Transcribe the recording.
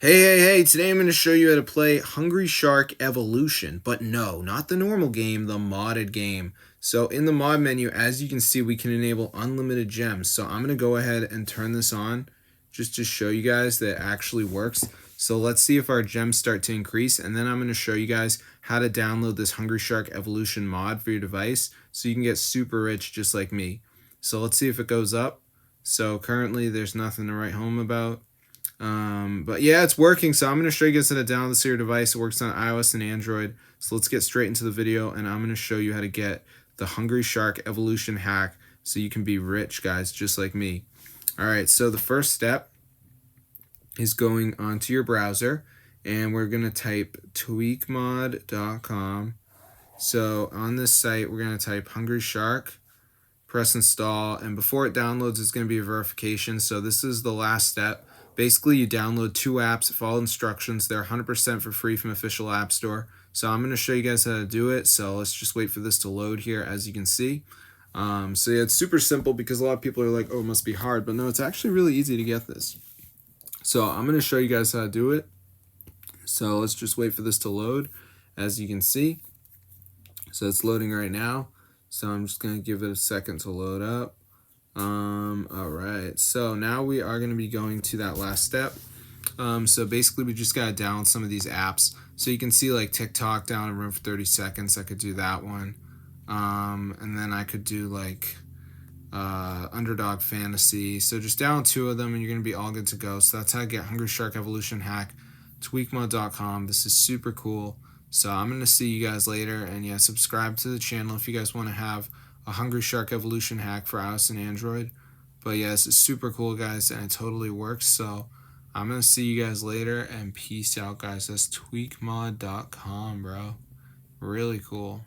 Hey, today I'm going to show you how to play Hungry Shark Evolution, but no, not the normal game, the modded game. So in the mod menu, as you can see, we can enable unlimited gems. So I'm going to go ahead and turn this on just to show you guys that it actually works. So let's see if our gems start to increase, and then I'm going to show you guys how to download this Hungry Shark Evolution mod for your device so you can get super rich just like me. So let's see if it goes up. So currently there's nothing to write home about. But yeah, it's working. So I'm going to show you guys how to download this to your device. It works on iOS and Android. So let's get straight into the video, and I'm going to show you how to get the Hungry Shark Evolution hack so you can be rich, guys, just like me. All right, so the first step is going onto your browser, and we're going to type tweakmod.com. So on this site, we're going to type Hungry Shark, press install, and before it downloads, it's going to be a verification. So this is the last step. Basically, you download 2 apps, follow instructions. They're 100% for free from official app store. So I'm going to show you guys how to do it. So let's just wait for this to load here, as you can see. So yeah, it's super simple because a lot of people are like, oh, it must be hard. But no, it's actually really easy to get this. So I'm going to show you guys how to do it. So let's just wait for this to load, as you can see. So it's loading right now. So I'm just going to give it a second to load up. All right, so now we are going to be going to that last step. So basically we just got to download some of these apps. So you can see like TikTok down in room for 30 seconds. I could do that one. And then I could do like Underdog Fantasy. So just download 2 of them and you're going to be all good to go. So that's how I get Hungry Shark Evolution hack, tweakmod.com. This is super cool. So I'm going to see you guys later, and yeah, subscribe to the channel if you guys want to have a Hungry Shark Evolution hack for iOS and Android. But yeah, this is super cool, guys, and it totally works. So I'm going to see you guys later, and peace out, guys. That's tweakmod.com, bro. Really cool.